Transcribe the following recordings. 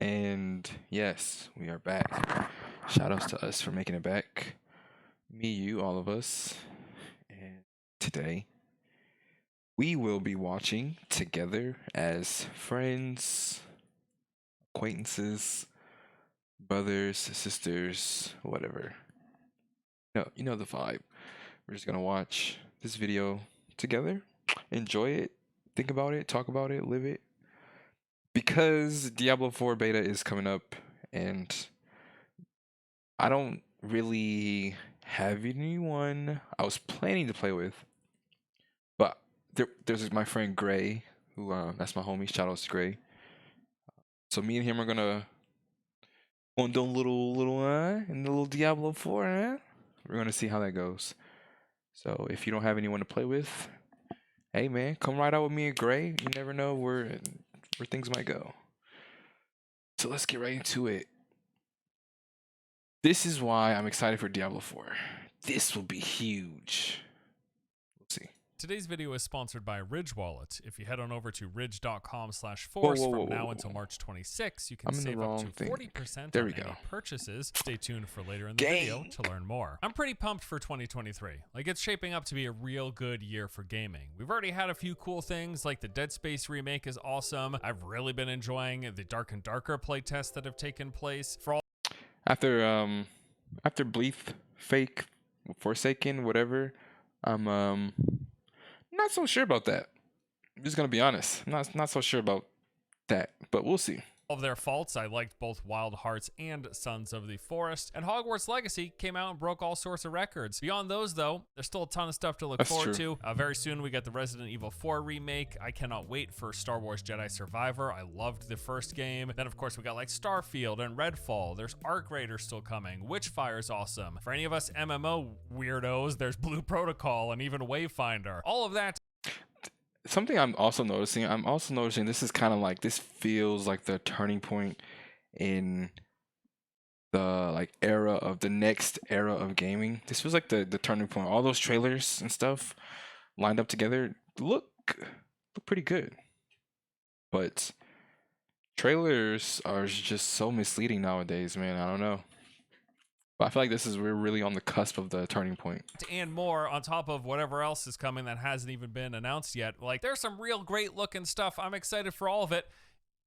And yes, we are back. Shout outs to us for making it back. Me, you, all of us. And today, we will be watching together as friends, acquaintances, brothers, sisters, whatever. No, you know the vibe. We're just gonna watch this video together, enjoy it, think about it, talk about it, live it. Because Diablo 4 beta is coming up, and I don't really have anyone I was planning to play with, but there's my friend Gray, who that's my homie. Shout out to Gray. So me and him are gonna do a little in the little Diablo 4. We're gonna see how that goes. So if you don't have anyone to play with, hey man, come right out with me and Gray. You never know where things might go. So let's get right into it. This is why I'm excited for Diablo 4. This will be huge. We'll see. Today's video is sponsored by Ridge Wallet. If you head on over to ridge.com/force from now until March 26, you can save up to 40% on any purchases. Stay tuned for later in the video to learn more. I'm pretty pumped for 2023. Like, it's shaping up to be a real good year for gaming. We've already had a few cool things, like the Dead Space remake is awesome. I've really been enjoying the Dark and Darker playtests that have taken place. For all After Bleeth, Fake, Forsaken, whatever, I'm not so sure about that. I'm just gonna be honest. I'm not so sure about that, but we'll see. Of their faults, I liked both Wild Hearts and Sons of the Forest, and Hogwarts Legacy came out and broke all sorts of records. Beyond those, though, there's still a ton of stuff to look forward to. Very soon, we get the Resident Evil 4 remake. I cannot wait for Star Wars Jedi Survivor. I loved the first game. Then, of course, we got like Starfield and Redfall. There's Arc Raider still coming. Witchfire's awesome. For any of us MMO weirdos, there's Blue Protocol and even Wayfinder. All of that. Something I'm also noticing this is kind of like, this feels like the turning point in the era of the next era of gaming. This feels like the turning point. All those trailers and stuff lined up together look pretty good, but trailers are just so misleading nowadays, man. I don't know. But I feel like we're really on the cusp of the turning point. And more on top of whatever else is coming that hasn't even been announced yet. Like, there's some real great looking stuff. I'm excited for all of it.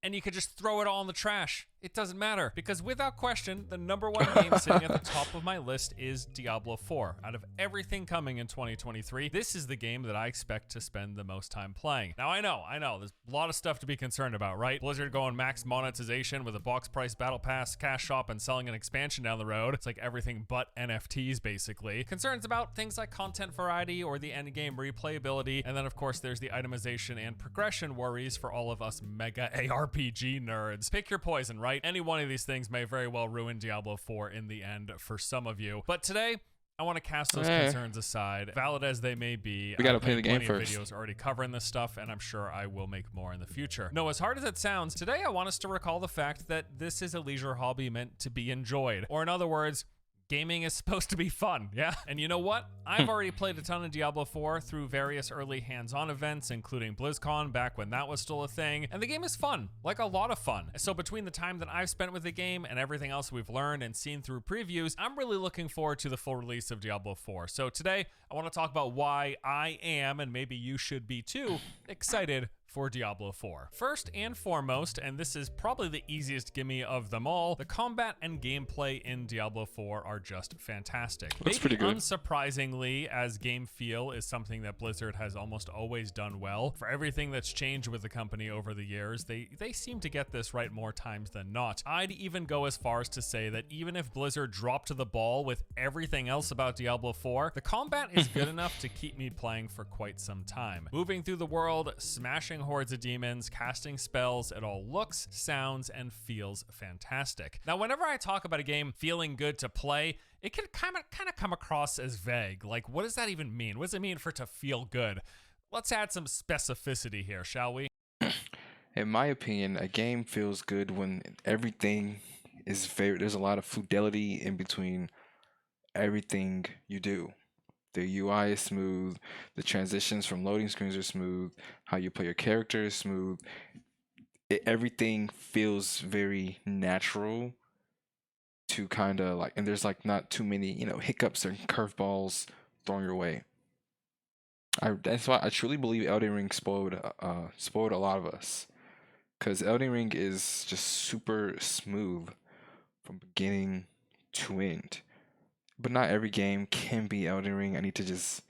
And you could just throw it all in the trash. It doesn't matter, because without question, the #1 game sitting at the top of my list is Diablo 4. Out of everything coming in 2023, this is the game that I expect to spend the most time playing. Now, I know, there's a lot of stuff to be concerned about, right? Blizzard going max monetization with a box price battle pass, cash shop, and selling an expansion down the road. It's like everything but NFTs, basically. Concerns about things like content variety or the end game replayability. And then, of course, there's the itemization and progression worries for all of us mega ARPG nerds. Pick your poison, right? Any one of these things may very well ruin Diablo 4 in the end for some of you. But today, I want to cast those concerns aside, valid as they may be. We gotta play the game first. Videos already covering this stuff, and I'm sure I will make more in the future. No, as hard as it sounds, today I want us to recall the fact that this is a leisure hobby meant to be enjoyed. Or in other words, gaming is supposed to be fun, yeah? And you know what? I've already played a ton of Diablo 4 through various early hands-on events, including BlizzCon back when that was still a thing, and the game is fun, like a lot of fun. So between the time that I've spent with the game and everything else we've learned and seen through previews, I'm really looking forward to the full release of Diablo 4. So today, I want to talk about why I am, and maybe you should be too, excited for Diablo 4. First and foremost, and this is probably the easiest gimme of them all, the combat and gameplay in Diablo 4 are just fantastic. That's pretty good. Unsurprisingly, as game feel is something that Blizzard has almost always done well. For everything that's changed with the company over the years, they seem to get this right more times than not. I'd even go as far as to say that even if Blizzard dropped the ball with everything else about Diablo 4, the combat is good enough to keep me playing for quite some time. Moving through the world, smashing hordes of demons, casting spells, it all looks, sounds, and feels fantastic. Now, whenever I talk about a game feeling good to play, it can kind of come across as vague. Like, what does that even mean? What does it mean for it to feel good? Let's add some specificity here, shall we? In my opinion, a game feels good when everything is there's a lot of fidelity in between everything you do. The UI is smooth, the transitions from loading screens are smooth, how you play your character is smooth. everything feels very natural to kind of like, and there's like not too many, hiccups or curveballs thrown your way. That's why I truly believe Elden Ring spoiled a lot of us, because Elden Ring is just super smooth from beginning to end. But not every game can be Elden Ring. I need to just,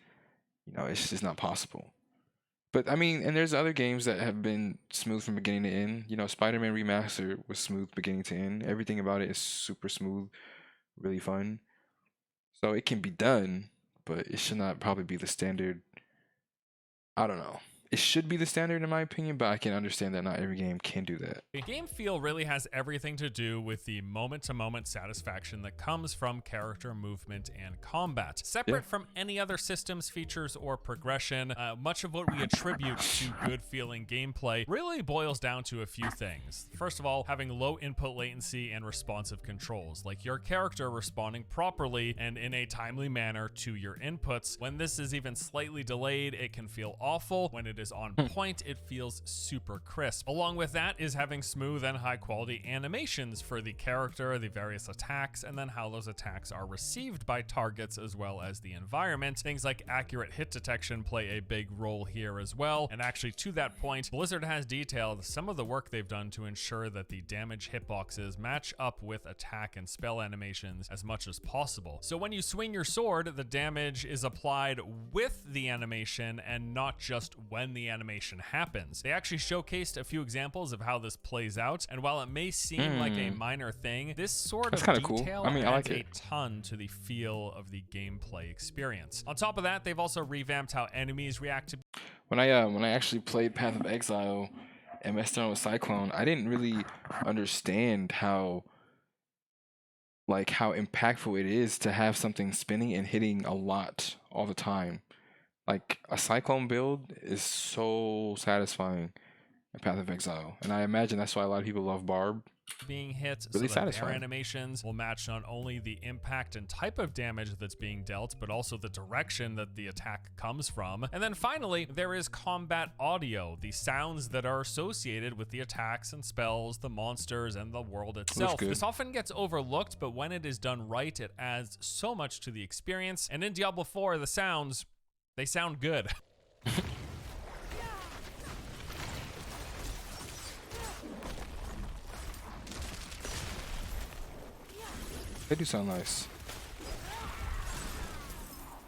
it's just not possible. But I mean, and there's other games that have been smooth from beginning to end. Spider-Man Remastered was smooth beginning to end. Everything about it is super smooth, really fun. So it can be done, but it should not probably be the standard. I don't know. It should be the standard in my opinion, but I can understand that not every game can do that. Game feel really has everything to do with the moment-to-moment satisfaction that comes from character movement and combat. Separate from any other systems, features, or progression, much of what we attribute to good feeling gameplay really boils down to a few things. First of all, having low input latency and responsive controls, like your character responding properly and in a timely manner to your inputs. When this is even slightly delayed, it can feel awful. When it is on point, it feels super crisp. Along with that is having smooth and high quality animations for the character, the various attacks, and then how those attacks are received by targets as well as the environment. Things like accurate hit detection play a big role here as well. And actually, to that point, Blizzard has detailed some of the work they've done to ensure that the damage hitboxes match up with attack and spell animations as much as possible. So when you swing your sword, the damage is applied with the animation and not just when the animation happens. They actually showcased a few examples of how this plays out, and while it may seem like a minor thing, this sort of detail cool. I mean, I like adds it. a ton to the feel of the gameplay experience. On top of that, they've also revamped how enemies react to When I actually played Path of Exile and messed around with Cyclone, I didn't really understand how impactful it is to have something spinning and hitting a lot all the time. Like a Cyclone build is so satisfying in Path of Exile, and I imagine that's why a lot of people love Barb. being hit, Really so that their satisfying. animations will match not only the impact and type of damage that's being dealt, but also the direction that the attack comes from. And then finally, there is combat audio, the sounds that are associated with the attacks and spells, the monsters, and the world itself. good. This often gets overlooked, but when it is done right, it adds so much to the experience. And in Diablo 4, the sounds, they sound good. They do sound nice.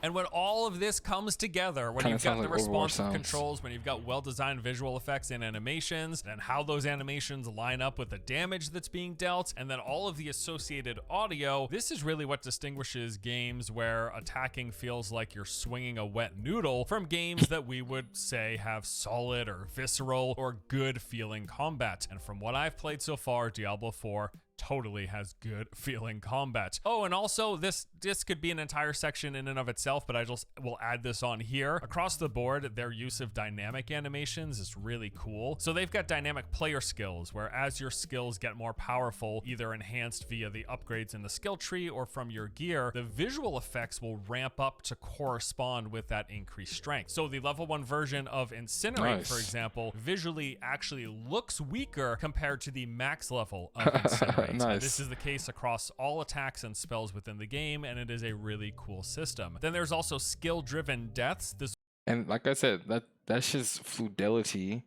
And when all of this comes together, when Kinda you've got sounds the like Overwatch responsive sounds. controls, when you've got well-designed visual effects and animations, and how those animations line up with the damage that's being dealt, and then all of the associated audio, this is really what distinguishes games where attacking feels like you're swinging a wet noodle from games that we would say have solid or visceral or good-feeling combat. And from what I've played so far, Diablo 4 totally has good feeling combat. Oh, and also this could be an entire section in and of itself, but I just will add this on here. Across the board, their use of dynamic animations is really cool. So they've got dynamic player skills, where as your skills get more powerful, either enhanced via the upgrades in the skill tree or from your gear, the visual effects will ramp up to correspond with that increased strength. So the level 1 version of Incinerate, Nice. for example, visually actually looks weaker compared to the max level of Incinerate. And Nice. this is the case across all attacks and spells within the game, and it is a really cool system. Then there's also skill-driven deaths. This And like I said, that's just fidelity,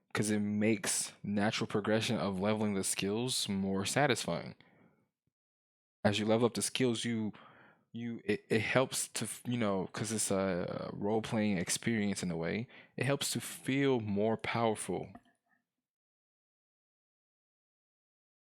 because it makes natural progression of leveling the skills more satisfying. As you level up the skills, it helps to, because it's a role-playing experience in a way, it helps to feel more powerful.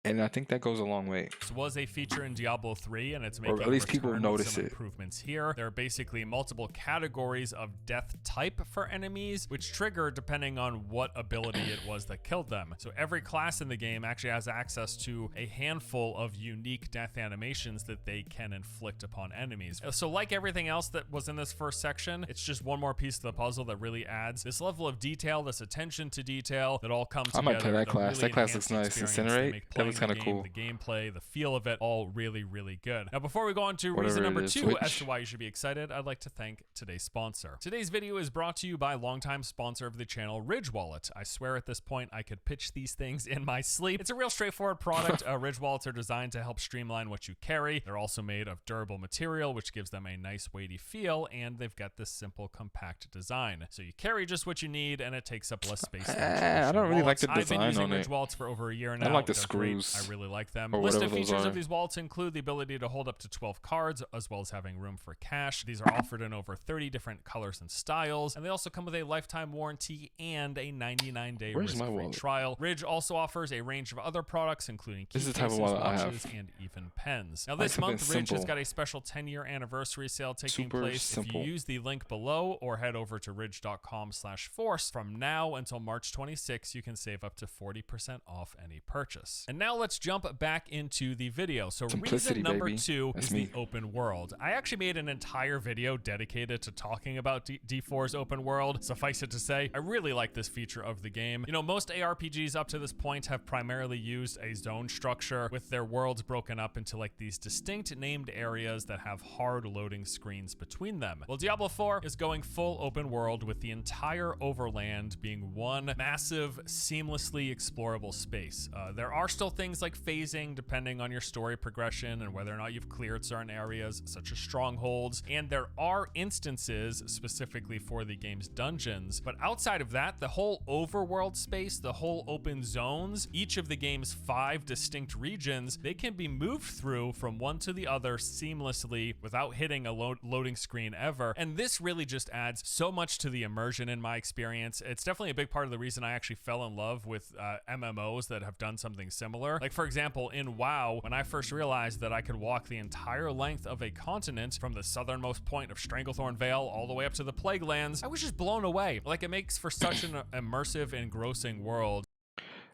And I think that goes a long way. was a feature in Diablo 3, and it's making at least a people return notice with some it. improvements here. There are basically multiple categories of death type for enemies, which trigger depending on what ability it was that killed them. So every class in the game actually has access to a handful of unique death animations that they can inflict upon enemies. So like everything else that was in this first section, it's just one more piece of the puzzle that really adds this level of detail, this attention to detail that all comes I together. might play that class. really That class enhance looks the nice. experience that Incinerate. make That was That's in the kind of game, cool. the gameplay, the feel of it, all really, really good. Now, before we go on to Whatever reason it number is, 2 as Switch. to why you should be excited, I'd like to thank today's sponsor. Today's video is brought to you by longtime sponsor of the channel, Ridge Wallet. I swear at this point I could pitch these things in my sleep. It's a real straightforward product. Ridge Wallets are designed to help streamline what you carry. They're also made of durable material, which gives them a nice weighty feel, and they've got this simple, compact design. So you carry just what you need, and it takes up less space than I don't really like the I've been design using on Ridge it. Wallets for over a year now. I like the They're great. screws, I really like them. or List whatever of those features are. of these wallets include the ability to hold up to 12 cards, as well as having room for cash. These are offered in over 30 different colors and styles, and they also come with a lifetime warranty and a 99-day Where's my risk-free wallet? trial. Ridge also offers a range of other products, including This key is the type of cases, wallet I watches, have. and even pens. Now, I like this month, something Ridge has simple. got a special 10-year anniversary sale taking Super place. simple. If you use the link below or head over to ridge.com/force, from now until March 26, you can save up to 40% off any purchase. And now let's jump back into the video. So Simplicity, reason number baby. 2 That's is me. the open world. I actually made an entire video dedicated to talking about D4's open world. Suffice it to say, I really like this feature of the game. You know, most ARPGs up to this point have primarily used a zone structure with their worlds broken up into like these distinct named areas that have hard loading screens between them. Well, Diablo 4 is going full open world with the entire overland being one massive, seamlessly explorable space. There are still things like phasing depending on your story progression and whether or not you've cleared certain areas, such as strongholds, and there are instances specifically for the game's dungeons. But outside of that, the whole overworld space, the whole open zones, each of the game's 5 distinct regions, they can be moved through from one to the other seamlessly without hitting a loading screen ever. And this really just adds so much to the immersion in my experience. It's definitely a big part of the reason I actually fell in love with MMOs that have done something similar. Like, for example, in WoW, when I first realized that I could walk the entire length of a continent from the southernmost point of Stranglethorn Vale all the way up to the Plague Lands, I was just blown away. Like, it makes for such an immersive, engrossing world.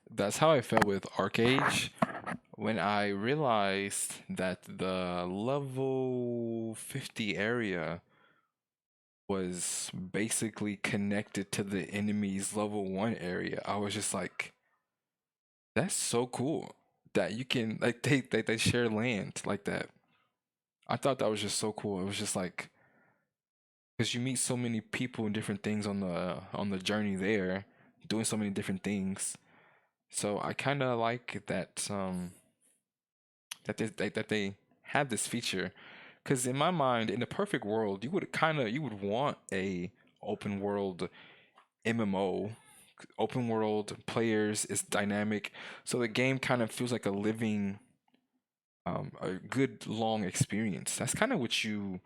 That's how I felt with Arcage when I realized that the level 50 area was basically connected to the enemy's level 1 area. I was just like, that's so cool that you can, like, they share land like that. I thought that was just so cool. It was just like, because you meet so many people and different things on the journey there, doing so many different things. So I kind of like that that they have this feature, because in my mind, in the perfect world, you would want a open world MMO. Open world players is dynamic, so the game kind of feels like a living, a good long experience. That's kind of what you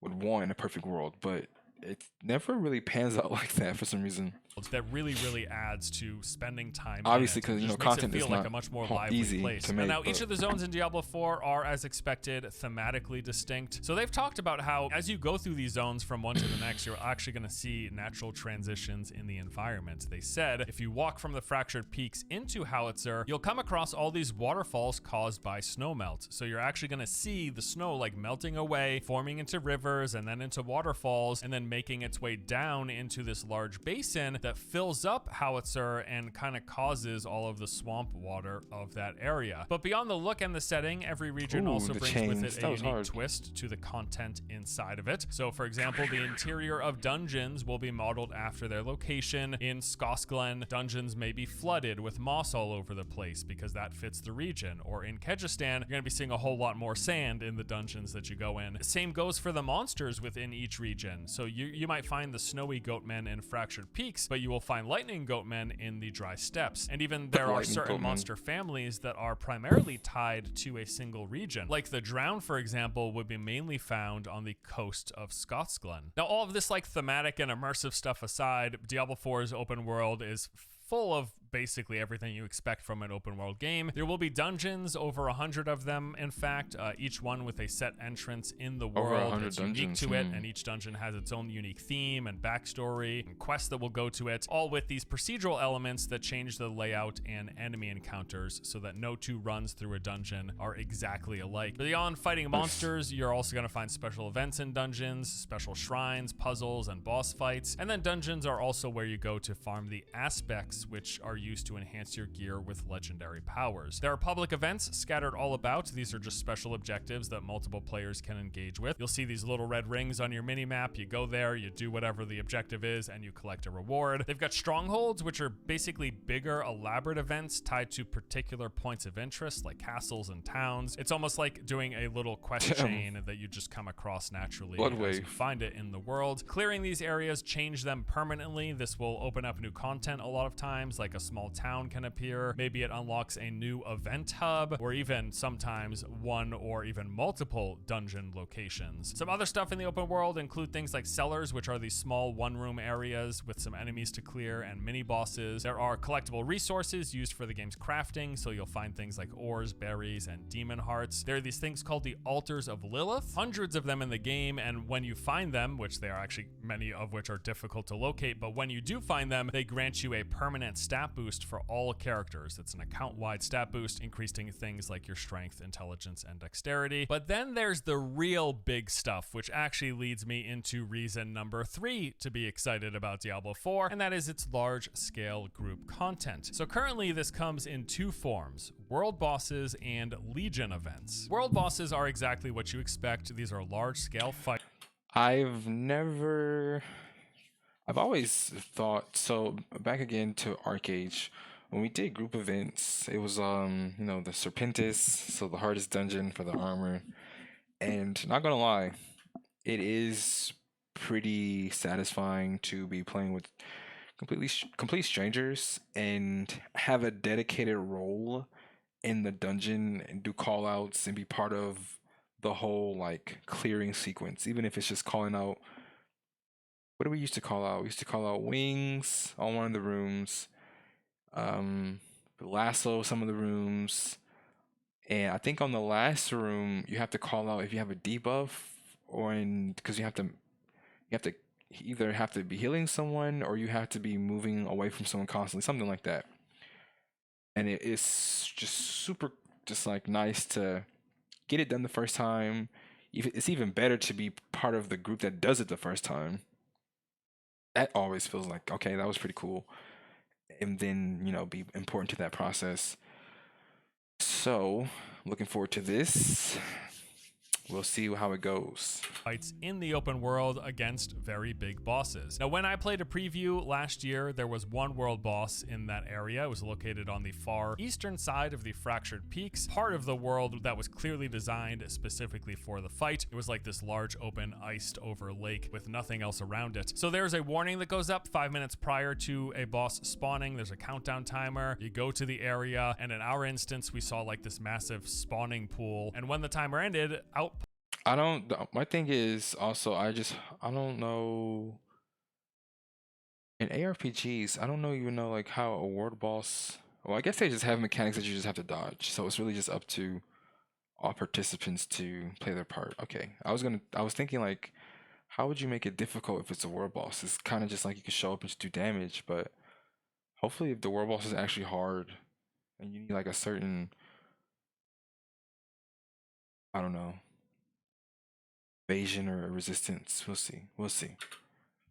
would want in a perfect world, but it never really pans out like that for some reason. That really, really adds to spending time. Obviously, because you know, makes content it feel is like not a much more lively easy place. to make. Now, each but of the zones in Diablo 4 are, as expected, thematically distinct. So they've talked about how, as you go through these zones from one to the next, you're actually going to see natural transitions in the environment. They said if you walk from the Fractured Peaks into Howitzer, you'll come across all these waterfalls caused by snowmelt. So you're actually going to see the snow like melting away, forming into rivers and then into waterfalls, and then making its way down into this large basin that fills up Howitzer and kind of causes all of the swamp water of that area. But beyond the look and the setting, every region also the brings chains, with it that a was unique hard. twist to the content inside of it. So, for example, the interior of dungeons will be modeled after their location. In Skosglen, dungeons may be flooded with moss all over the place because that fits the region. Or in Kexis, you're going to be seeing a whole lot more sand in the dungeons that you go in. Same goes for the monsters within each region. So you might find the snowy goatmen in Fractured Peaks, but you will find lightning goatmen in the dry steppes. And even there are Lightning certain goatmen. monster families that are primarily tied to a single region. Like the Drown, for example, would be mainly found on the coast of Skosglen. Now, all of this like thematic and immersive stuff aside, Diablo 4's open world is full of basically everything you expect from an open world game. There will be dungeons, over 100 of them, in fact, each one with a set entrance in the Over world 100 that's unique dungeons, to it, and each dungeon has its own unique theme and backstory and quests that will go to it, all with these procedural elements that change the layout and enemy encounters so that no two runs through a dungeon are exactly alike. Beyond fighting monsters, you're also going to find special events in dungeons, special shrines, puzzles, and boss fights, and then dungeons are also where you go to farm the aspects, which are use to enhance your gear with legendary powers. There are public events scattered all about. These are just special objectives that multiple players can engage with. You'll see these little red rings on your mini-map. You go there, you do whatever the objective is, and you collect a reward. They've got strongholds, which are basically bigger, elaborate events tied to particular points of interest, like castles and towns. It's almost like doing a little quest chain that you just come across naturally as you find it in the world. Clearing these areas change them permanently. This will open up new content a lot of times, like a small town can appear. Maybe it unlocks a new event hub, or even sometimes one or even multiple dungeon locations. Some other stuff in the open world include things like cellars, which are these small one-room areas with some enemies to clear and mini bosses. There are collectible resources used for the game's crafting, so you'll find things like ores, berries, and demon hearts. There are these things called the Altars of Lilith, hundreds of them in the game, and when you find them, which they are actually many of which are difficult to locate, but when you do find them, they grant you a permanent stat boost for all characters. It's an account-wide stat boost, increasing things like your strength, intelligence, and dexterity. But then there's the real big stuff, which actually leads me into reason number 3 to be excited about Diablo 4, and that is its large-scale group content. So currently this comes in 2 forms: world bosses and legion events. World bosses are exactly what you expect. These are large-scale fights. I've always thought, so back again to Arcade, when we did group events, it was the Serpentis, so the hardest dungeon for the armor. And not gonna lie, it is pretty satisfying to be playing with complete strangers and have a dedicated role in the dungeon and do call outs and be part of the whole like clearing sequence, even if it's just calling out. What do we used to call out? We used to call out wings on one of the rooms, lasso some of the rooms, and I think on the last room you have to call out if you have a debuff, or because you have to either have to be healing someone or you have to be moving away from someone constantly, something like that. And it's just super, just like nice to get it done the first time. It's even better to be part of the group that does it the first time. That always feels like, okay, that was pretty cool. And then, be important to that process. So, looking forward to this. We'll see how it goes. Fights in the open world against very big bosses. Now, when I played a preview last year, there was one world boss in that area. It was located on the far eastern side of the Fractured Peaks, part of the world that was clearly designed specifically for the fight. It was like this large open iced over lake with nothing else around it. So there's a warning that goes up 5 minutes prior to a boss spawning. There's a countdown timer. You go to the area, and in our instance, we saw like this massive spawning pool. And when the timer ended, out. My thing is also, I don't know. In ARPGs, I don't even know like how a world boss. Well, I guess they just have mechanics that you just have to dodge. So it's really just up to all participants to play their part. Okay, I was thinking like, how would you make it difficult if it's a world boss? It's kind of just like you could show up and just do damage, but hopefully if the world boss is actually hard and you need like a certain, I don't know, evasion or resistance. We'll see.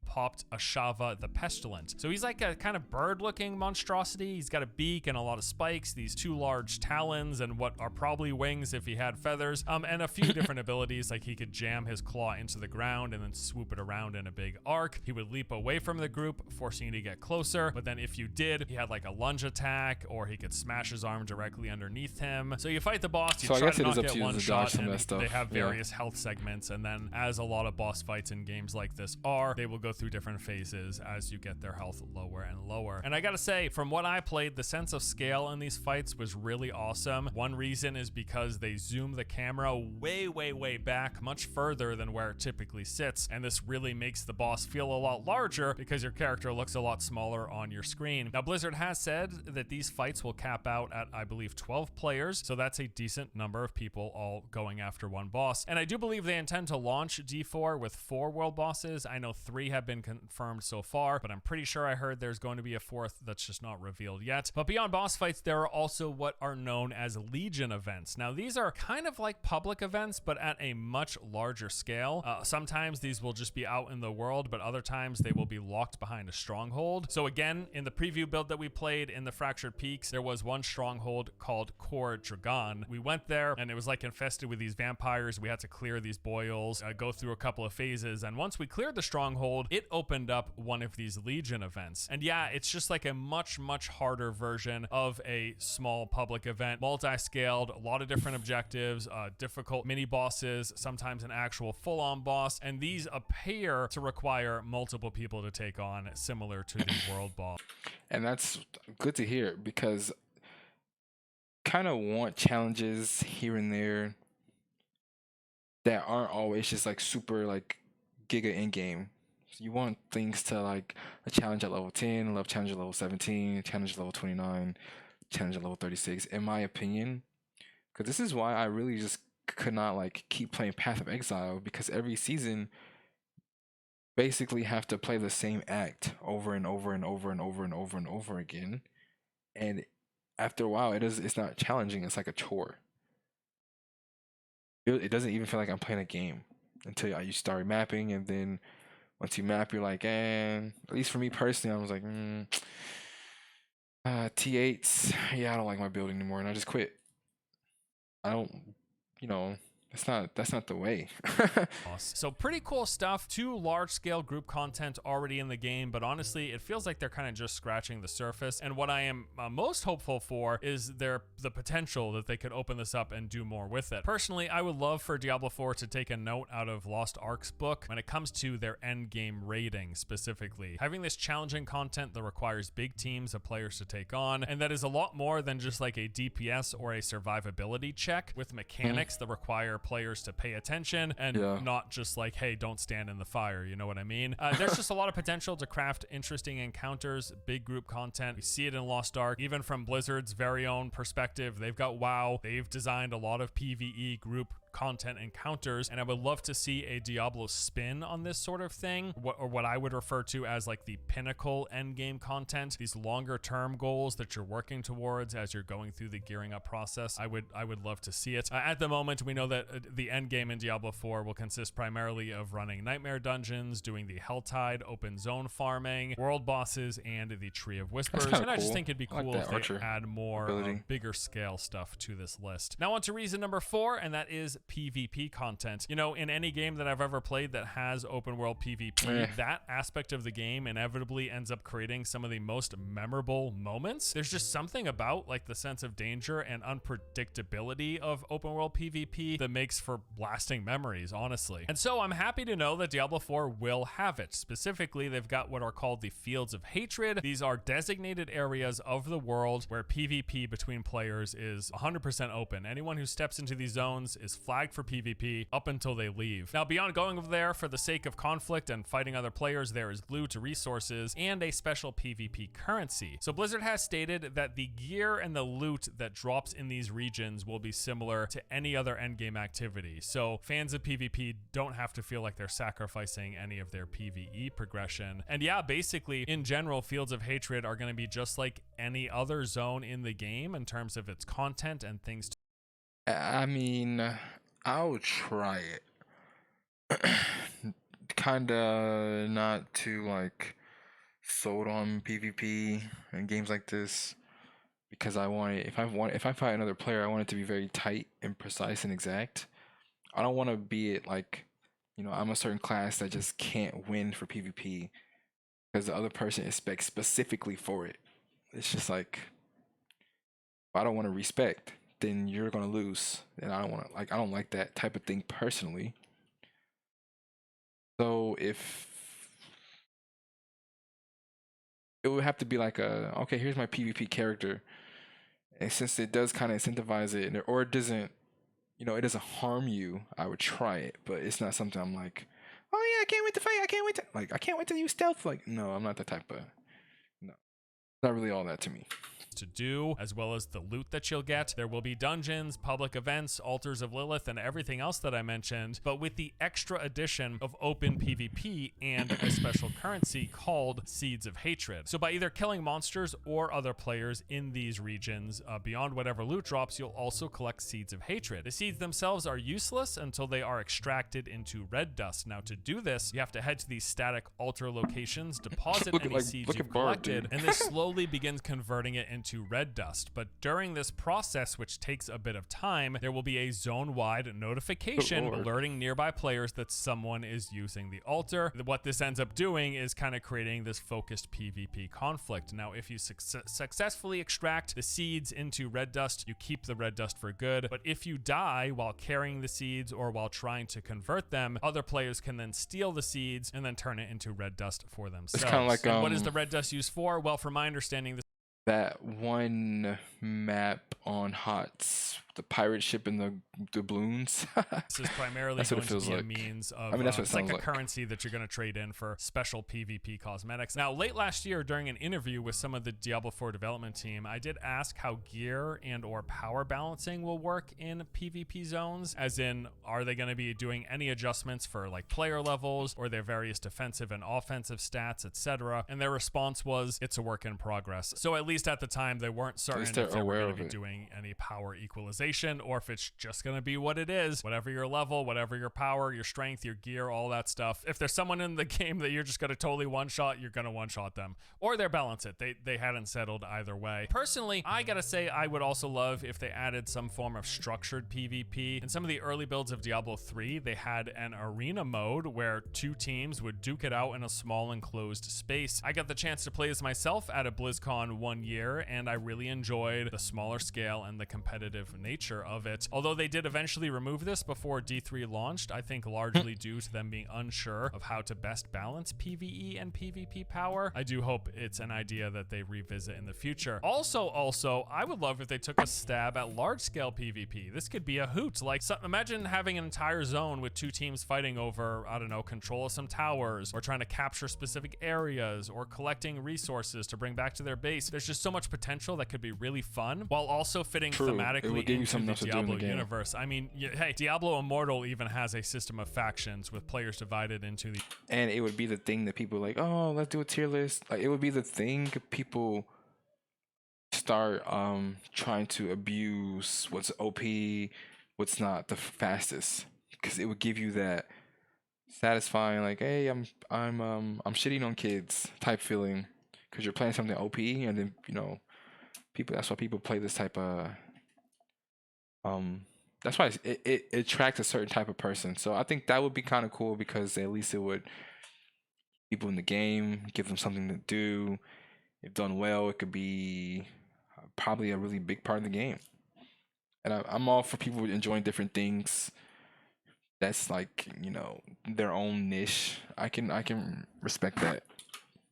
Popped Ashava the Pestilent. So he's like a kind of bird-looking monstrosity. He's got a beak and a lot of spikes, these 2 large talons, and what are probably wings if he had feathers, and a few different abilities, like he could jam his claw into the ground and then swoop it around in a big arc. He would leap away from the group, forcing you to get closer, but then if you did, he had like a lunge attack, or he could smash his arm directly underneath him. So you fight the boss, you try to not get one shot, and they have various health segments, and then as a lot of boss fights in games like this are, they will go through different phases as you get their health lower and lower. And I gotta say, from what I played, the sense of scale in these fights was really awesome. One reason is because they zoom the camera way back, much further than where it typically sits, and this really makes the boss feel a lot larger because your character looks a lot smaller on your screen. Now, Blizzard has said that these fights will cap out at, I believe, 12 players, so that's a decent number of people all going after one boss. And I do believe they intend to launch D4 with 4 world bosses. I know 3 have have been confirmed so far, but I'm pretty sure I heard there's going to be a fourth that's just not revealed yet. But beyond boss fights, there are also what are known as Legion events. Now, these are kind of like public events, but at a much larger scale. Sometimes these will just be out in the world, but other times they will be locked behind a stronghold. So again, in the preview build that we played in the Fractured Peaks, there was one stronghold called Core Dragon. We went there and it was like infested with these vampires. We had to clear these boils, go through a couple of phases, and once we cleared the stronghold, it opened up one of these Legion events. And yeah, it's just like a much harder version of a small public event, multi-scaled, a lot of different objectives, difficult mini bosses, sometimes an actual full-on boss, and these appear to require multiple people to take on, similar to the world boss. And that's good to hear, because kind of want challenges here and there that aren't always just like super like giga in game. So you want things to like a challenge at level 10, a challenge at level 17, a challenge at level 29, challenge at level 36, in my opinion. Because this is why I really just could not like keep playing Path of Exile, because every season basically have to play the same act over and over and over and over and over and over again. And after a while, it's not challenging, it's like a chore. It doesn't even feel like I'm playing a game until you start mapping, and then once you map, you're like, at least for me personally, I was like, T8s, yeah, I don't like my build anymore, and I just quit. I don't, that's not the way. So pretty cool stuff. 2 large-scale group content already in the game, but honestly, it feels like they're kind of just scratching the surface. And what I am most hopeful for is the potential that they could open this up and do more with it. Personally, I would love for Diablo 4 to take a note out of Lost Ark's book when it comes to their end game raiding specifically. Having this challenging content that requires big teams of players to take on, and that is a lot more than just like a DPS or a survivability check, with mechanics that require players to pay attention and not just like, hey, don't stand in the fire, you know what I mean? There's just a lot of potential to craft interesting encounters, big group content. We see it in Lost Ark. Even from Blizzard's very own perspective, they've got WoW. They've designed a lot of PvE group content encounters, and I would love to see a Diablo spin on this sort of thing, or what I would refer to as like the pinnacle end game content, these longer term goals that you're working towards as you're going through the gearing up process. I would love to see it. At the moment, we know that the end game in Diablo 4 will consist primarily of running nightmare dungeons, doing the Helltide open zone farming, world bosses, and the Tree of Whispers. And I just think it'd be cool if they add more bigger scale stuff to this list. Now on to reason number 4, and that is PvP content. You know, in any game that I've ever played that has open world PvP, that aspect of the game inevitably ends up creating some of the most memorable moments. There's just something about like the sense of danger and unpredictability of open world PvP that makes for lasting memories, honestly. And so I'm happy to know that Diablo 4 will have it. Specifically, they've got what are called the Fields of Hatred. These are designated areas of the world where PvP between players is 100% open. Anyone who steps into these zones is flagged for PvP up until they leave. Now, beyond going over there for the sake of conflict and fighting other players, there is loot, resources, and a special PvP currency. So Blizzard has stated that the gear and the loot that drops in these regions will be similar to any other endgame activity. So fans of PvP don't have to feel like they're sacrificing any of their PvE progression. And yeah, basically, in general, Fields of Hatred are going to be just like any other zone in the game in terms of its content and things to I mean, I'll try it. Kinda not too like sold on PvP and games like this, because I want it, if I fight another player, I want it to be very tight and precise and exact. I don't want to be it like, I'm a certain class that just can't win for PvP because the other person is spec specifically for it. It's just like, if I don't want to respect, then you're gonna lose, and I don't want to I don't like that type of thing personally. So if it would have to be like okay, here's my PvP character, and since it does kind of incentivize it, or it doesn't, it doesn't harm you, I would try it. But it's not something I'm like, oh yeah, I can't wait to fight, I can't wait to use stealth. Like, no, I'm not that type of, no. Not really all that to me. to do, as well as the loot that you'll get. There will be dungeons, public events, altars of Lilith, and everything else that I mentioned, but with the extra addition of open PvP and a special currency called Seeds of Hatred. So by either killing monsters or other players in these regions, beyond whatever loot drops, you'll also collect Seeds of Hatred. The seeds themselves are useless until they are extracted into red dust. Now to do this, you have to head to these static altar locations, deposit any seeds you've collected, and this slowly begins converting it into red dust. But during this process, which takes a bit of time, there will be a zone-wide notification alerting nearby players that someone is using the altar. What this ends up doing is kind of creating this focused PvP conflict. Now, if you successfully extract the seeds into red dust, you keep the red dust for good. But if you die while carrying the seeds or while trying to convert them, other players can then steal the seeds and then turn it into red dust for themselves. It's kind of like and what is the red dust used for? Well, from my understanding, that one map on HOTS, the pirate ship and the doubloons. This is primarily going to be a means of, that's what it sounds like a currency that you're going to trade in for special PvP cosmetics. Now, late last year, during an interview with some of the Diablo 4 development team, I did ask how gear and or power balancing will work in PvP zones, as in, are they going to be doing any adjustments for like player levels or their various defensive and offensive stats, etc. And their response was, it's a work in progress. So at least at the time, they weren't certain if they were going to be doing any power equalization or if it's just going to be what it is, whatever your level, whatever your power, your strength, your gear, all that stuff. If there's someone in the game that you're just going to totally one-shot, you're going to one-shot them. Or they're balance it. They hadn't settled either way. Personally, I gotta say I would also love if they added some form of structured PvP. In some of the early builds of Diablo 3, they had an arena mode where two teams would duke it out in a small enclosed space. I got the chance to play as myself at a BlizzCon one year, and I really enjoyed the smaller scale and the competitive nature of it. Although they did eventually remove this before D3 launched, I think largely due to them being unsure of how to best balance PvE and PvP power. I do hope it's an idea that they revisit in the future. Also, I would love if they took a stab at large-scale PvP. This could be a hoot. Like, imagine having an entire zone with two teams fighting over, I don't know, control of some towers, or trying to capture specific areas, or collecting resources to bring back to their base. There's just so much potential that could be really fun, while also fitting thematically into the Diablo universe. I mean, hey, Diablo Immortal even has a system of factions with players divided into the... And it would be the thing that people like, oh, let's do a tier list. Like, it would be the thing people start trying to abuse what's OP, what's not the fastest, because it would give you that satisfying, like, hey, I'm shitting on kids type feeling, because you're playing something OP, and then people. That's why people play this type of that's why it attracts a certain type of person. So I think that would be kind of cool, because at least it would people in the game, give them something to do. If done well, it could be probably a really big part of the game. And I'm all for people enjoying different things. That's like, their own niche. I can respect that.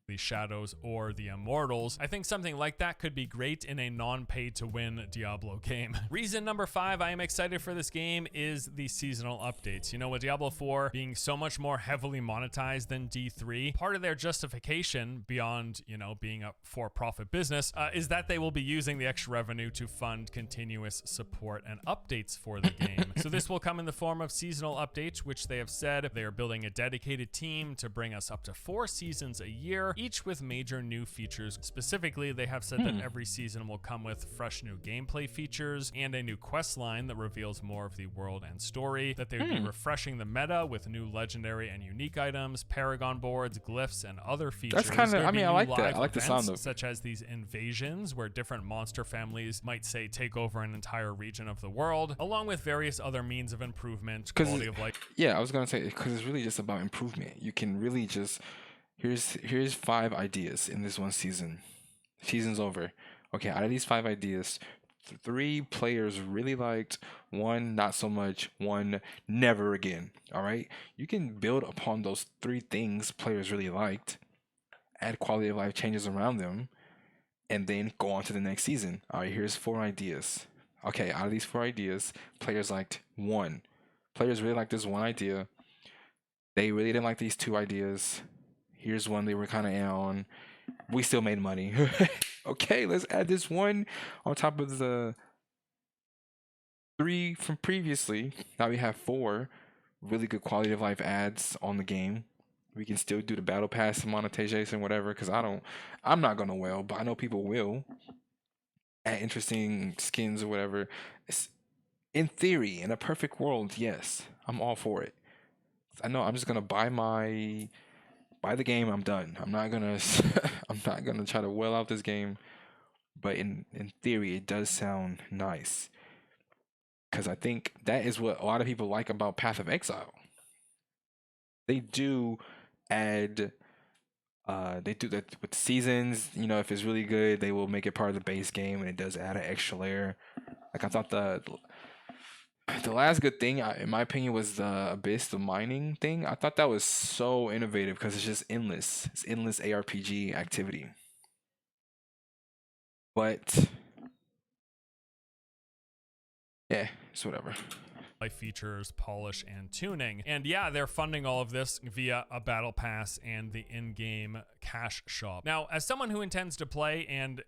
The Shadows or the Immortals. I think something like that could be great in a non-pay-to-win Diablo game. Reason number 5 I am excited for this game is the seasonal updates. With Diablo 4 being so much more heavily monetized than D3, part of their justification, beyond, being a for-profit business, is that they will be using the extra revenue to fund continuous support and updates for the game. So this will come in the form of seasonal updates, which they have said they are building a dedicated team to bring us up to 4 seasons a year, each with major new features. Specifically, they have said that every season will come with fresh new gameplay features and a new quest line that reveals more of the world and story, that they would be refreshing the meta with new legendary and unique items, paragon boards, glyphs, and other features. That's kind of, I like that. I like the sound of it. Such as these invasions, where different monster families might, say, take over an entire region of the world, along with various other means of improvement, quality of life. Yeah, I was going to say, because it's really just about improvement. You can really just... Here's 5 ideas in this one season. Season's over. Okay, out of these 5 ideas, 3 players really liked, 1 not so much, 1 never again. All right, you can build upon those 3 things players really liked, add quality of life changes around them, and then go on to the next season. All right, here's 4 ideas. Okay, out of these 4 ideas, players liked 1. Players really liked this 1 idea. They really didn't like these 2 ideas. Here's one they were kind of on, we still made money. Okay, let's add this one on top of the 3 from previously. Now we have 4 really good quality of life ads on the game. We can still do the battle pass monetization, whatever, because I'm not gonna well, but I know people will add interesting skins or whatever. It's, in theory, in a perfect world, yes, I'm all for it. I know I'm just gonna buy the game. I'm done. I'm not gonna I'm not gonna try to well out this game. But in theory, it does sound nice because I think that is what a lot of people like about Path of Exile. They do add they do that with seasons. You know, if it's really good, they will make it part of the base game, and it does add an extra layer. Like I thought the last good thing, in my opinion, was the Abyss, the mining thing. I thought that was so innovative because it's just endless. It's endless ARPG activity. But yeah, it's whatever. Life features, polish, and tuning. And yeah, they're funding all of this via a battle pass and the in-game cash shop. Now, as someone who intends to play and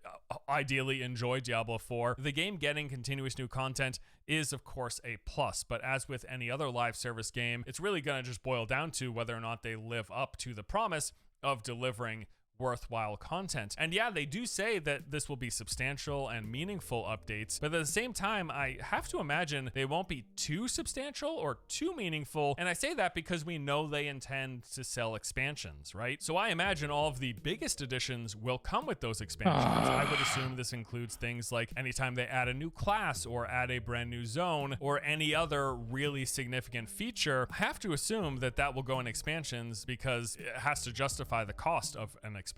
ideally enjoy Diablo 4, the game getting continuous new content is of course a plus, but as with any other live service game, it's really gonna just boil down to whether or not they live up to the promise of delivering worthwhile content. And yeah, they do say that this will be substantial and meaningful updates, but at the same time, I have to imagine they won't be too substantial or too meaningful. And I say that because we know they intend to sell expansions, right? So I imagine all of the biggest additions will come with those expansions. I would assume this includes things like anytime they add a new class or add a brand new zone or any other really significant feature. I have to assume that that will go in expansions because it has to justify the cost of an expansion.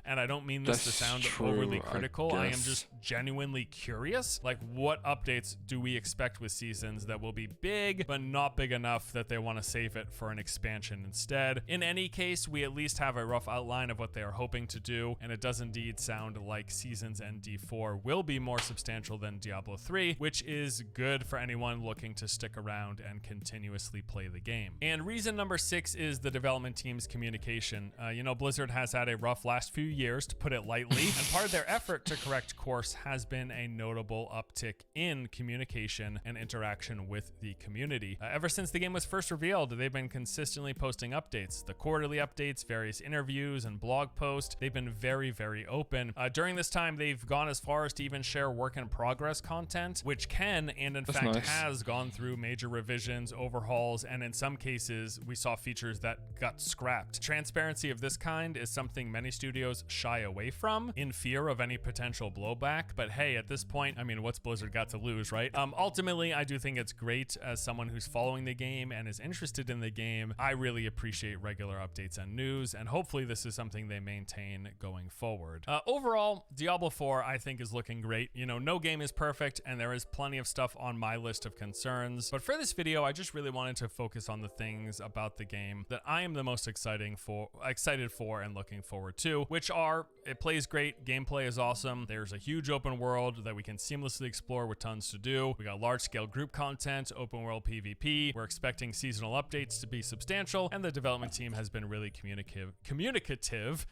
And I don't mean this to sound overly critical. I am just genuinely curious. Like, what updates do we expect with seasons that will be big, but not big enough that they want to save it for an expansion instead? In any case, we at least have a rough outline of what they are hoping to do, and it does indeed sound like Seasons and D4 will be more substantial than Diablo 3, which is good for anyone looking to stick around and continuously play the game. And reason number 6 is the development team's communication. You know, Blizzard has had a rough last few years, to put it lightly, and part of their effort to correct course has been a notable uptick in communication and interaction with the community. Ever since the game was first revealed, they've been consistently posting updates, the quarterly updates, various interviews, and blog posts. They've been very, very open. During this time, they've gone as far as to even share work in progress content, which can and in fact has gone through major revisions, overhauls, and in some cases, we saw features that got scrapped. Transparency of this kind is something many studios shy away from in fear of any potential blowback, but hey, at this point, I mean, what's Blizzard got to lose, right? Ultimately, I do think it's great as someone who's following the game and is interested in the game. I really appreciate regular updates and news, and hopefully this is something they maintain going forward. Overall, Diablo 4, I think, is looking great. You know, no game is perfect, and there is plenty of stuff on my list of concerns, but for this video, I just really wanted to focus on the things about the game that I am the most excited for and looking forward to, which are, it plays great, gameplay is awesome, there's a huge open world that we can seamlessly explore with tons to do, we got large-scale group content, open world PvP, we're expecting seasonal updates to be substantial, and the development team has been really communicative.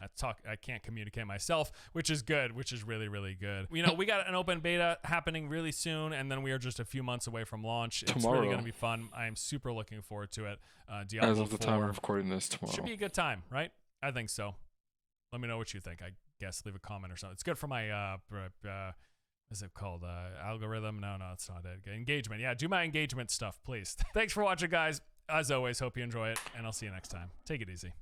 I can't communicate myself, which is good, which is really, really good. You know, we got an open beta happening really soon, and then we are just a few months away from launch. It's really going to be fun. I am super looking forward to it. Diablo As of the 4 time of recording this, tomorrow should be a good time, right? I think so. Let me know what you think. I guess leave a comment or something. It's good for my is it called algorithm? No, it's not it. Engagement. Yeah, do my engagement stuff, please. Thanks for watching, guys. As always, hope you enjoy it, and I'll see you next time. Take it easy.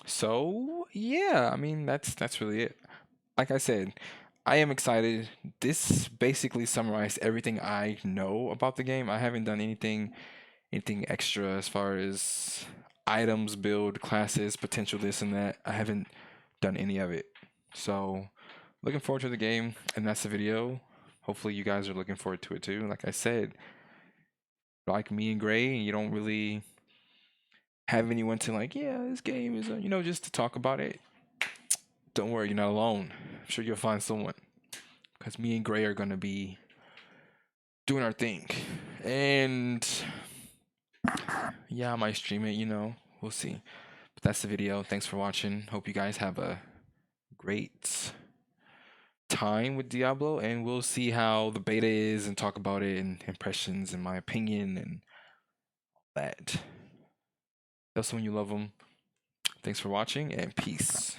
So yeah, I mean that's really it. Like I said, I am excited. This basically summarized everything I know about the game. I haven't done anything extra as far as items, build, classes, potential this and that. I haven't done any of it. So looking forward to the game, and that's the video. Hopefully you guys are looking forward to it too. Like I said, like me and Gray, and you don't really have anyone to like, yeah, this game is, just to talk about it. Don't worry, you're not alone. I'm sure you'll find someone, because me and Gray are gonna be doing our thing, and yeah, I might stream it. We'll see. But that's the video. Thanks for watching. Hope you guys have a great time with Diablo, and we'll see how the beta is and talk about it and impressions and my opinion and that. Tell someone you love them. Thanks for watching, and peace.